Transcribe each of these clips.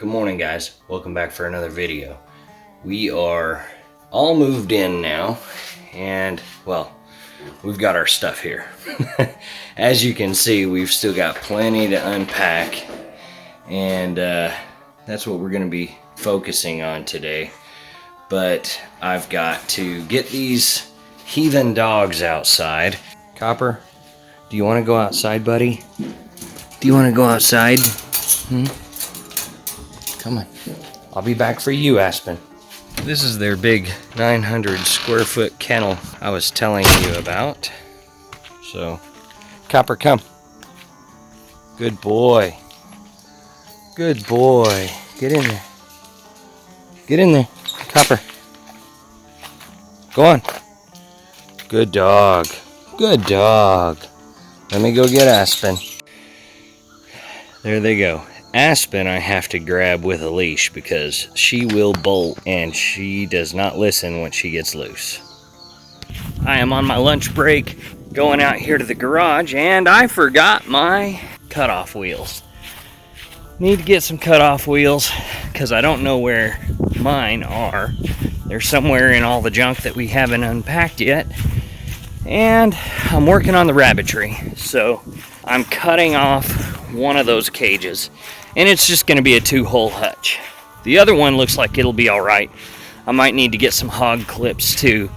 Good morning, guys. Welcome back for another video. We are all moved in now, and well, we've got our stuff here. As you can see, we've still got plenty to unpack, and that's what we're going to be focusing on today. But I've got to get these heathen dogs outside. Copper, do you want to go outside, buddy? Do you want to go outside? Come on. I'll be back for you, Aspen. This is their big 900 square foot kennel I was telling you about. So, Copper, come. Good boy. Good boy. Get in there. Get in there, Copper. Go on. Good dog. Good dog. Let me go get Aspen. There they go. Aspen I have to grab with a leash because she will bolt and she does not listen when she gets loose. I am on my lunch break going out here to the garage and I forgot my cutoff wheels. Need to get some cutoff wheels because I don't know where mine are. They're somewhere in all the junk that we haven't unpacked yet. And I'm working on the rabbitry, so I'm cutting off one of those cages. And it's just going to be a 2-hole hutch. The other one looks like it'll be alright. I might need to get some hog clips to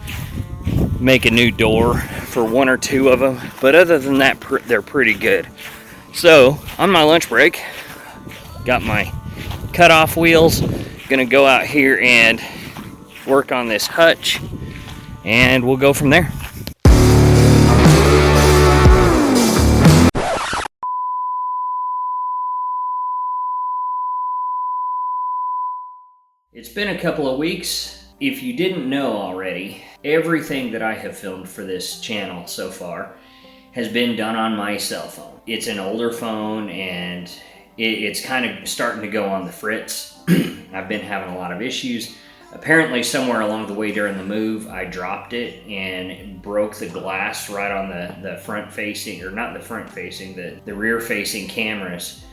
make a new door for 1 or 2 of them. But other than that, they're pretty good. So, on my lunch break, got my cutoff wheels. Gonna go out here and work on this hutch. And we'll go from there. It's been a couple of weeks. If you didn't know already, everything that I have filmed for this channel so far has been done on my cell phone. It's an older phone and it's kind of starting to go on the fritz. I've been having a lot of issues. Apparently somewhere along the way during the move, I dropped it and broke the glass right on the front facing, or not the front facing, the rear facing cameras.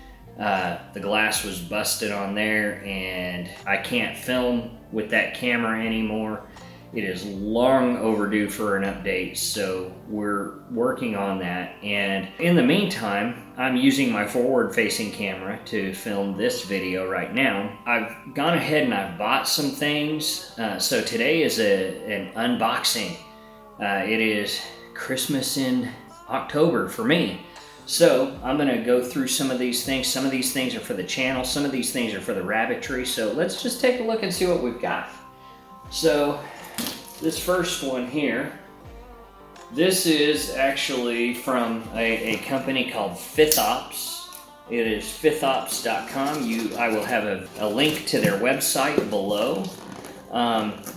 The glass was busted on there and I can't film with that camera anymore. It is long overdue for an update, so we're working on that. And in the meantime, I'm using my forward-facing camera to film this video right now. I've gone ahead and I've bought some things. So today is an unboxing. It is Christmas in October for me. So I'm going to go through some of these things. Some of these things are for the channel. Some of these things are for the rabbitry. So let's just take a look and see what we've got. So this first one here, this is actually from a company called FifthOps. It is fifthops.com. I will have a link to their website below.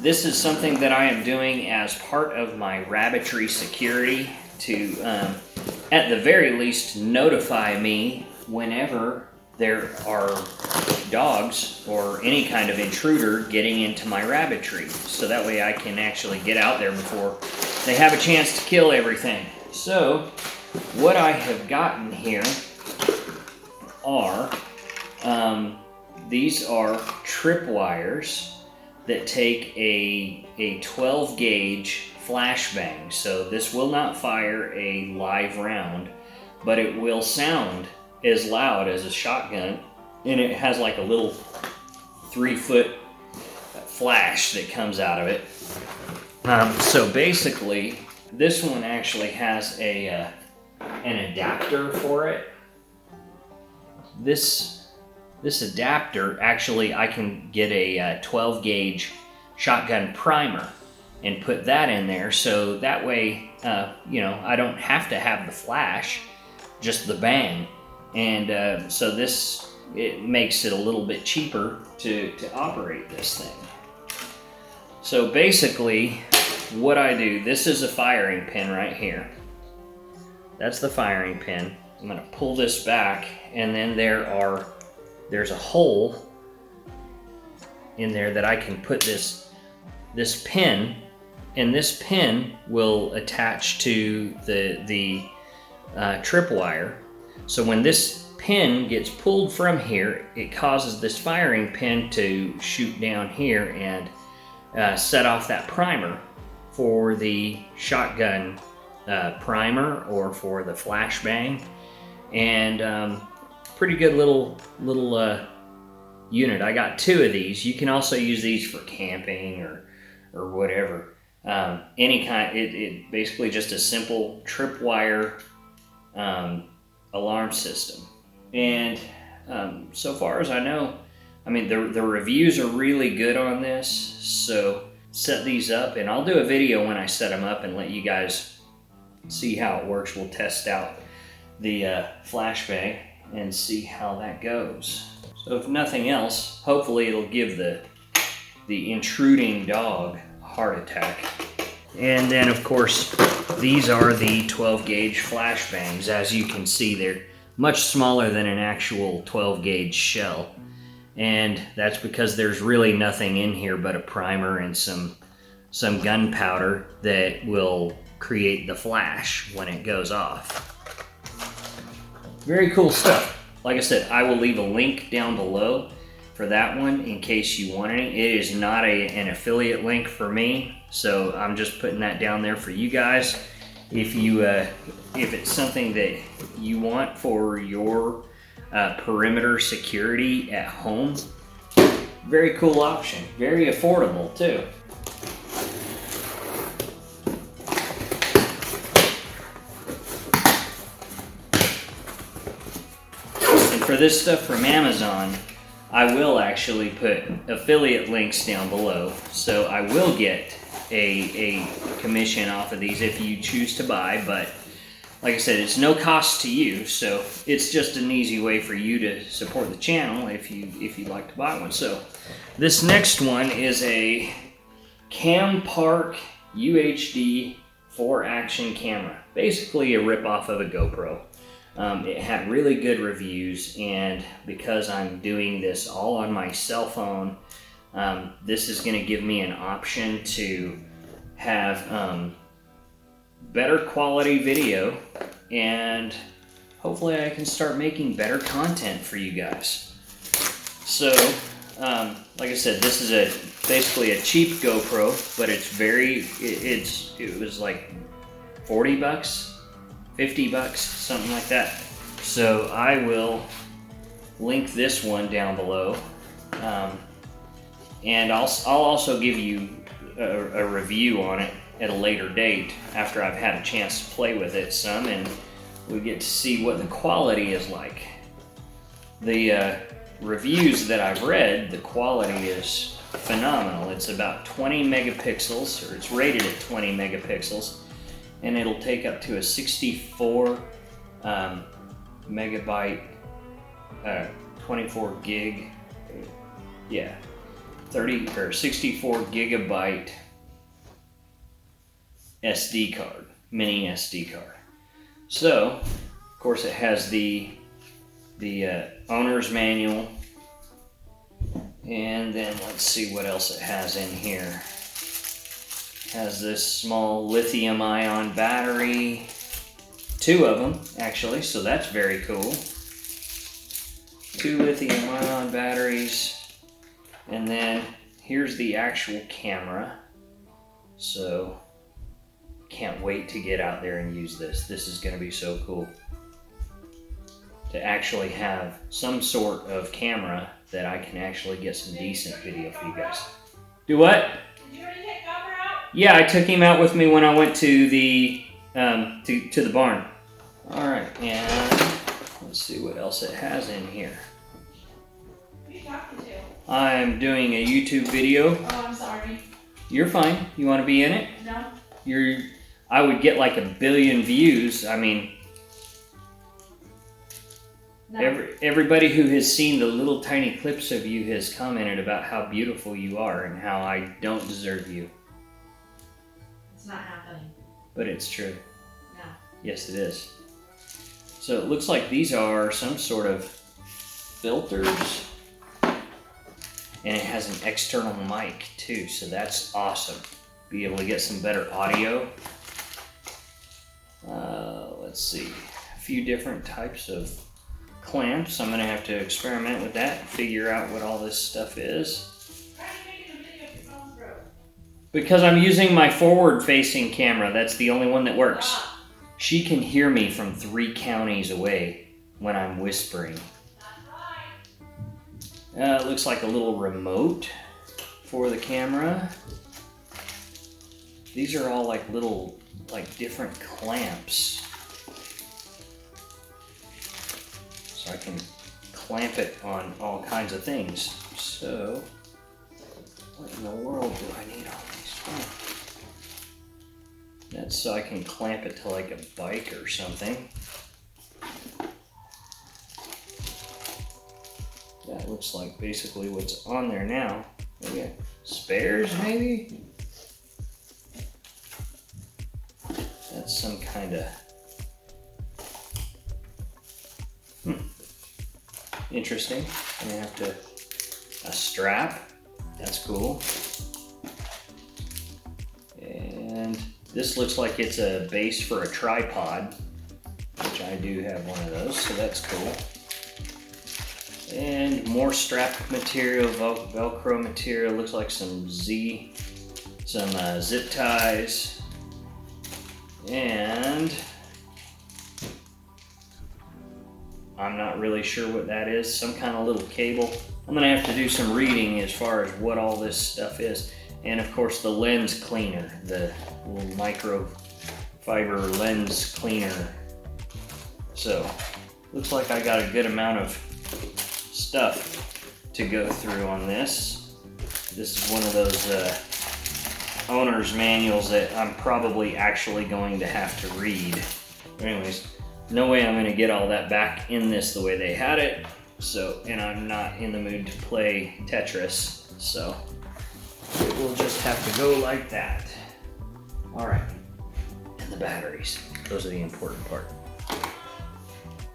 This is something that I am doing as part of my rabbitry security to, at the very least, notify me whenever there are dogs or any kind of intruder getting into my rabbitry. So that way I can actually get out there before they have a chance to kill everything. So what I have gotten here are, these are tripwires that take a 12 gauge flashbang. So this will not fire a live round, but it will sound as loud as a shotgun, and it has like a little 3-foot flash that comes out of it. So basically, this one actually has an adapter for it. This adapter, actually, I can get a 12 gauge shotgun primer and put that in there, so that way, I don't have to have the flash, just the bang. And so it makes it a little bit cheaper to operate this thing. So basically, what I do, this is a firing pin right here. That's the firing pin. I'm gonna pull this back, and then there's a hole in there that I can put this pin, and this pin will attach to the tripwire. So when this pin gets pulled from here, it causes this firing pin to shoot down here and set off that primer for the shotgun primer or for the flashbang. And pretty good little unit. I got 2 of these. You can also use these for camping or whatever. Any kind. It basically just a simple tripwire alarm system. And so far as I know, I mean, the reviews are really good on this. So set these up, and I'll do a video when I set them up and let you guys see how it works. We'll test out the flashbang and see how that goes. So if nothing else, hopefully it'll give the intruding dog a heart attack. And then of course, these are the 12 gauge flashbangs. As you can see, they're much smaller than an actual 12 gauge shell. And that's because there's really nothing in here but a primer and some gunpowder that will create the flash when it goes off. Very cool stuff. Like I said, I will leave a link down below for that one in case you want any. It is not an affiliate link for me, so I'm just putting that down there for you guys. If it's something that you want for your perimeter security at home, very cool option, very affordable too. For this stuff from Amazon, I will actually put affiliate links down below, so I will get a commission off of these if you choose to buy. But like I said, it's no cost to you, so it's just an easy way for you to support the channel if you'd like to buy one. So this next one is a Cam Park UHD 4-action camera, basically a ripoff of a GoPro. It had really good reviews, and because I'm doing this all on my cell phone, this is going to give me an option to have better quality video, and hopefully I can start making better content for you guys. So, like I said, this is basically a cheap GoPro, but it was like 40 bucks. 50 bucks, something like that. So I will link this one down below, and I'll also give you a review on it at a later date after I've had a chance to play with it some, and we get to see what the quality is like. The reviews that I've read, the quality is phenomenal. It's about 20 megapixels, or it's rated at 20 megapixels. And it'll take up to a 64 megabyte, 24 gig, 64 gigabyte SD card, mini SD card. So, of course, it has the owner's manual, and then let's see what else it has in here. Has this small lithium-ion battery, 2 of them actually, so that's very cool. 2 lithium-ion batteries, and then here's the actual camera. So can't wait to get out there and use this. This is going to be so cool to actually have some sort of camera that I can actually get some decent video for you guys. Do what? Yeah, I took him out with me when I went to the to the barn. All right, and let's see what else it has in here. Who are you talking to? I'm doing a YouTube video. Oh, I'm sorry. You're fine. You want to be in it? No. I would get like 1 billion views. I mean, no. Everybody who has seen the little tiny clips of you has commented about how beautiful you are and how I don't deserve you. It's not happening. But it's true. No. Yes, it is. So it looks like these are some sort of filters. And it has an external mic too, so that's awesome. Be able to get some better audio. Let's see, a few different types of clamps. I'm gonna have to experiment with that and figure out what all this stuff is. Why are you making a video if your phone's broke? Because I'm using my forward-facing camera. That's the only one that works. Ah, She can hear me from 3 counties away when I'm whispering. that's right. It looks like a little remote for the camera. These are all like little, like different clamps. So I can clamp it on all kinds of things. So, what in the world do I need all these for? That's so I can clamp it to like a bike or something. That looks like basically what's on there now. Maybe spares, maybe? That's some kind of interesting. I'm gonna have to a strap. That's cool. And this looks like it's a base for a tripod, which I do have one of those, so that's cool. And more strap material, Velcro material. Looks like some zip ties, and I'm not really sure what that is. Some kind of little cable. I'm gonna have to do some reading as far as what all this stuff is. And of course the lens cleaner, the little microfiber lens cleaner. So, looks like I got a good amount of stuff to go through on this. This is one of those owner's manuals that I'm probably actually going to have to read. But anyways, no way I'm gonna get all that back in this the way they had it. So, and I'm not in the mood to play Tetris, so it will just have to go like that. All right, and the batteries. Those are the important part.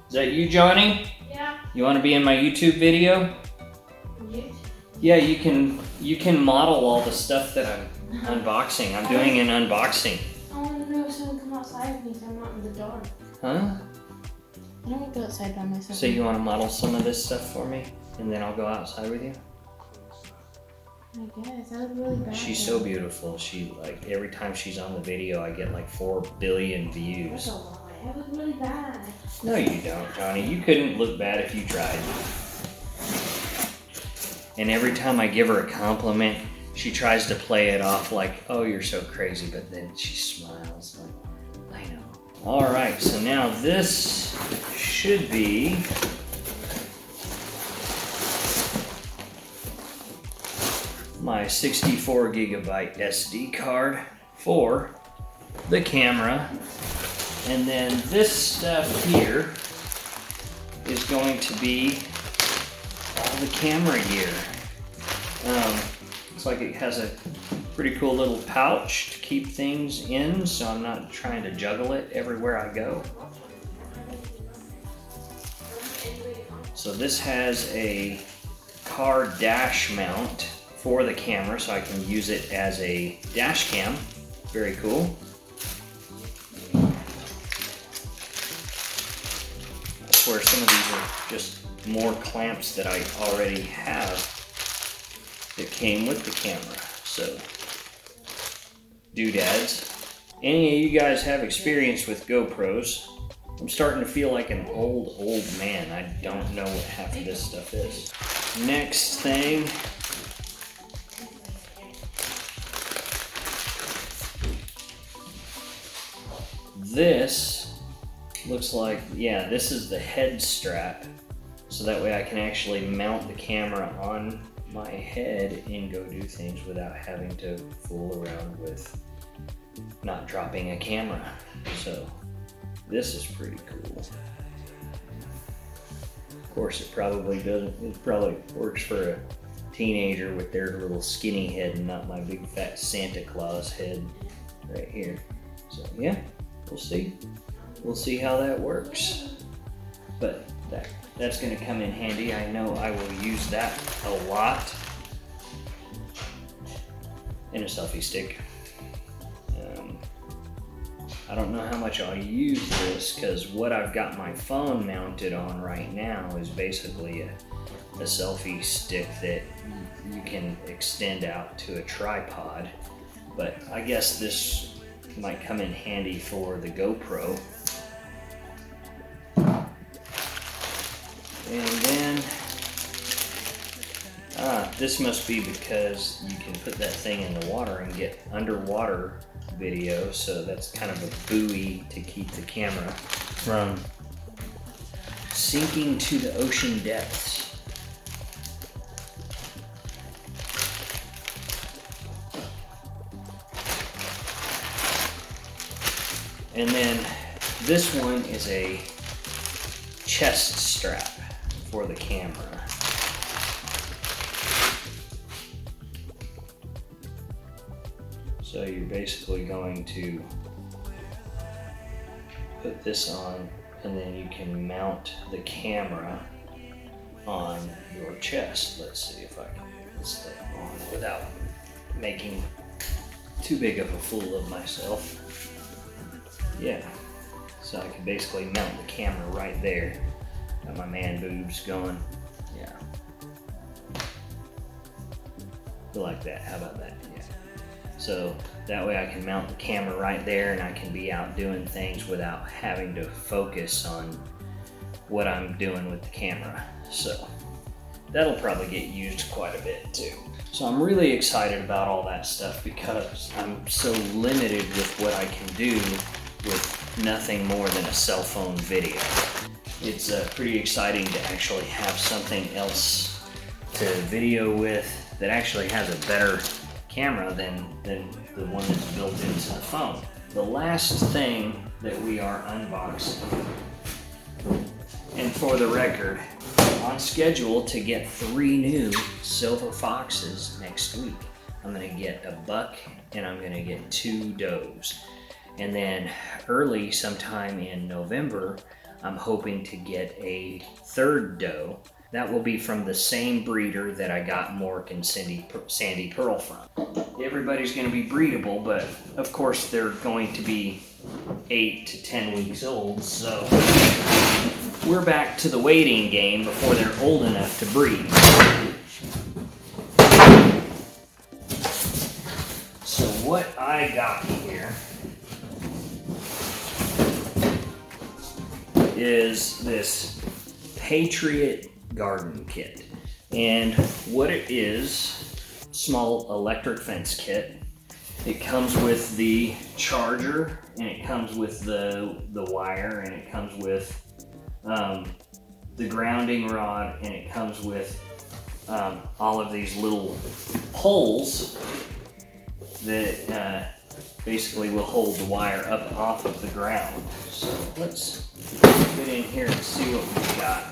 Is that you, Johnny? Yeah. You want to be in my YouTube video? You? Yeah, you can model all the stuff that I'm unboxing. I'm doing an unboxing. I want to know if someone come outside with me so I'm not in the dark. Huh? I don't want to go outside by myself. So you want to model some of this stuff for me, and then I'll go outside with you? I guess. That was really bad. She's so beautiful. She, like, every time she's on the video, I get like 4 billion That's views. a lie. That was really bad. No, you don't, Johnny. You couldn't look bad if you tried. And every time I give her a compliment, she tries to play it off like, oh, you're so crazy, but then she smiles like, I know. All right, so now this should be my 64 gigabyte SD card for the camera. And then this stuff here is going to be all the camera gear. Looks like it has a pretty cool little pouch to keep things in, so I'm not trying to juggle it everywhere I go. So this has a car dash mount for the camera, so I can use it as a dash cam. Very cool. Where some of these are just more clamps that I already have that came with the camera. So, doodads. Any of you guys have experience with GoPros? I'm starting to feel like an old man. I don't know what half of this stuff is. Next thing. This looks like, yeah, this is the head strap. So that way I can actually mount the camera on my head and go do things without having to fool around with not dropping a camera. So this is pretty cool. Of course, it probably doesn't, it probably works for a teenager with their little skinny head and not my big fat Santa Claus head right here. So yeah, we'll see. We'll see how that works. But that's gonna come in handy. I know I will use that a lot. And a selfie stick. I don't know how much I'll use this because what I've got my phone mounted on right now is basically a selfie stick that you can extend out to a tripod. But I guess this might come in handy for the GoPro. And then, this must be because you can put that thing in the water and get underwater video, so that's kind of a buoy to keep the camera from sinking to the ocean depths. And then this one is a chest strap for the camera. So you're basically going to put this on, and then you can mount the camera on your chest. Let's see if I can put this thing on without making too big of a fool of myself. Yeah, so I can basically mount the camera right there. Got my man boobs going. Yeah. Feel like that. How about that? Yeah. So that way I can mount the camera right there and I can be out doing things without having to focus on what I'm doing with the camera. So that'll probably get used quite a bit too. So I'm really excited about all that stuff because I'm so limited with what I can do with nothing more than a cell phone video. It's pretty exciting to actually have something else to video with that actually has a better camera than the one that's built into the phone. The last thing that we are unboxing, and for the record, on schedule to get 3 new silver foxes next week. I'm gonna get a buck and I'm gonna get 2 does. And then early sometime in November, I'm hoping to get a 3rd doe. That will be from the same breeder that I got Mork and Sandy Pearl from. Everybody's gonna be breedable, but of course they're going to be 8 to 10 weeks old, so we're back to the waiting game before they're old enough to breed. So what I got here is this Patriot garden kit. And what it is, small electric fence kit. It comes with the charger, and it comes with the wire, and it comes with the grounding rod, and it comes with all of these little poles that basically will hold the wire up off of the ground. So let's get in here and see what we've got.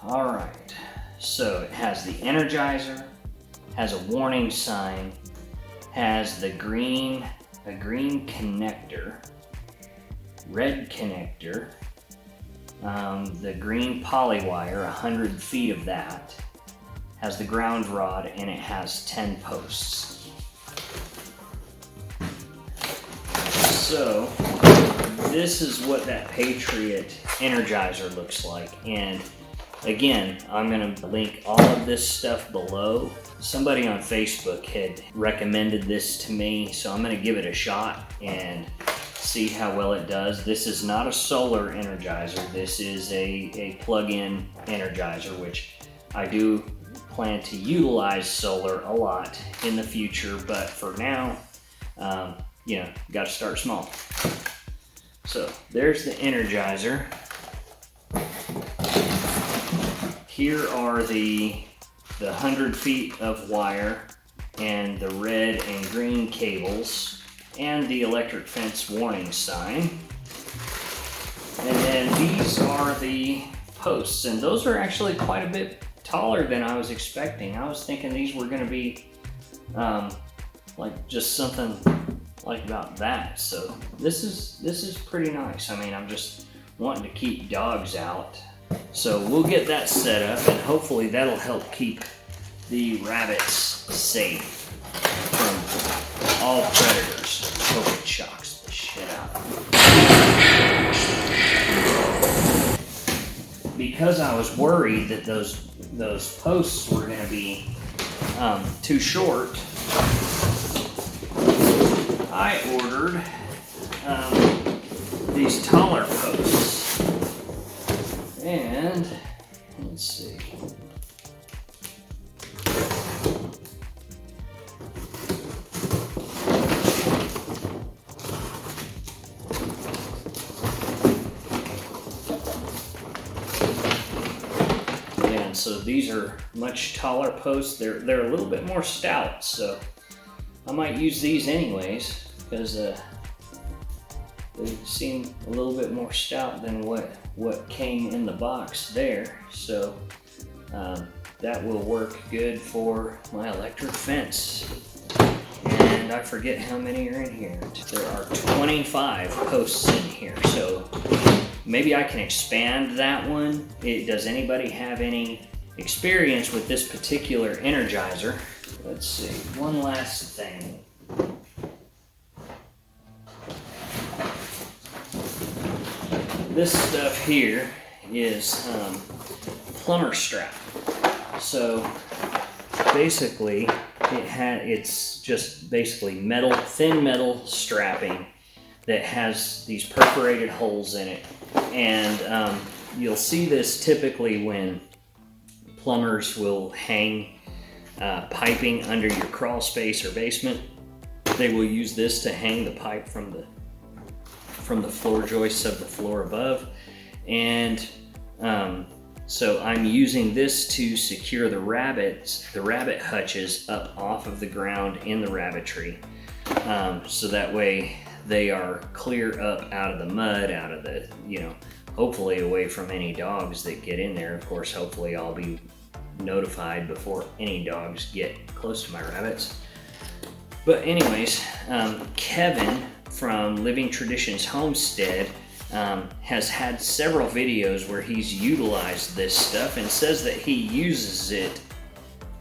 All right, so it has the Energizer, has a warning sign, has the a green connector, red connector, the green poly wire, 100 feet of that, has the ground rod, and it has 10 posts. So this is what that Patriot Energizer looks like. And again, I'm gonna link all of this stuff below. Somebody on Facebook had recommended this to me, so I'm gonna give it a shot and see how well it does. This is not a solar Energizer. This is a plug-in Energizer, which I do plan to utilize solar a lot in the future, but for now, you know, gotta start small. So there's the Energizer. Here are the 100 feet of wire and the red and green cables and the electric fence warning sign. And then these are the posts, and those are actually quite a bit taller than I was expecting. I was thinking these were gonna be like just something like about that. So this is pretty nice. I mean, I'm just wanting to keep dogs out So we'll get that set up, and hopefully that'll help keep the rabbits safe from all predators. Hope it shocks the shit out of them. Because I was worried that those posts were going to be too short, I ordered these taller posts. And let's see. And so these are much taller posts. They're a little bit more stout, so I might use these anyways because they seem a little bit more stout than what came in the box there. So that will work good for my electric fence. And I forget how many are in here. There are 25 posts in here, so maybe I can expand that one. Does anybody have any experience with this particular Energizer? Let's see, one last thing. This stuff here is plumber strap. So basically, it's just basically thin metal strapping that has these perforated holes in it. And you'll see this typically when plumbers will hang piping under your crawl space or basement. They will use this to hang the pipe from the floor joists of the floor above. And so I'm using this to secure the rabbit hutches up off of the ground in the rabbitry. So that way they are clear up out of the mud, out of the, hopefully away from any dogs that get in there. Of course, hopefully I'll be notified before any dogs get close to my rabbits. But anyways, Kevin from Living Traditions Homestead has had several videos where he's utilized this stuff and says that he uses it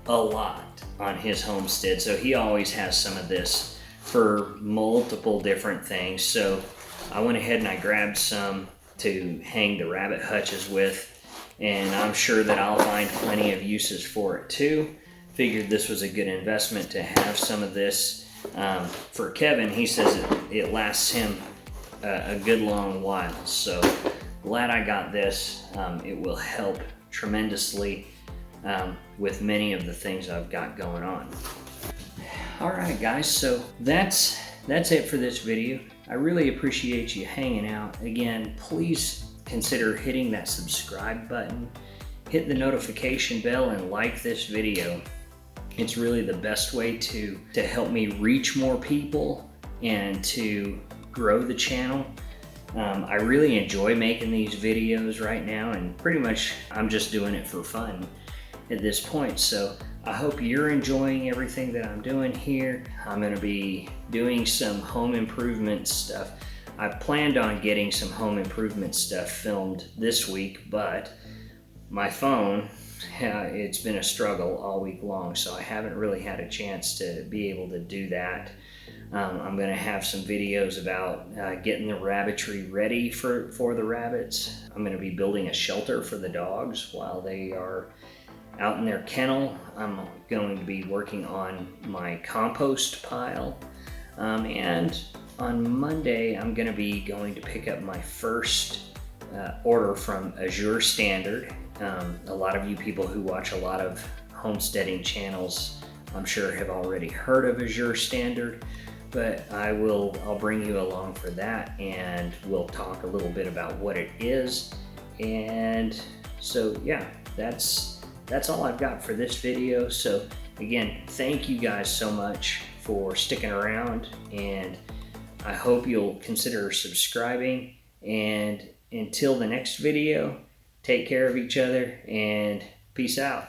a lot on his homestead. So he always has some of this for multiple different things. So I went ahead and I grabbed some to hang the rabbit hutches with, and I'm sure that I'll find plenty of uses for it too. Figured this was a good investment to have some of this. For Kevin, he says it lasts him a good long while, so glad I got this. It will help tremendously with many of the things I've got going on. Alright guys, so that's it for this video. I really appreciate you hanging out. Again, please consider hitting that subscribe button, hit the notification bell, and like this video. It's really the best way to help me reach more people and to grow the channel. I really enjoy making these videos right now, and pretty much I'm just doing it for fun at this point. So I hope you're enjoying everything that I'm doing here. I'm going to be doing some home improvement stuff. I planned on getting some home improvement stuff filmed this week, but my phone, it's been a struggle all week long, so I haven't really had a chance to be able to do that. I'm going to have some videos about getting the rabbitry ready for the rabbits. I'm going to be building a shelter for the dogs while they are out in their kennel. I'm going to be working on my compost pile. And on Monday, I'm going to be going to pick up my first order from Azure Standard. A lot of you people who watch a lot of homesteading channels, I'm sure have already heard of Azure Standard, but I'll bring you along for that, and we'll talk a little bit about what it is. And so yeah, that's all I've got for this video. So again, thank you guys so much for sticking around, and I hope you'll consider subscribing. And until the next video, take care of each other and peace out.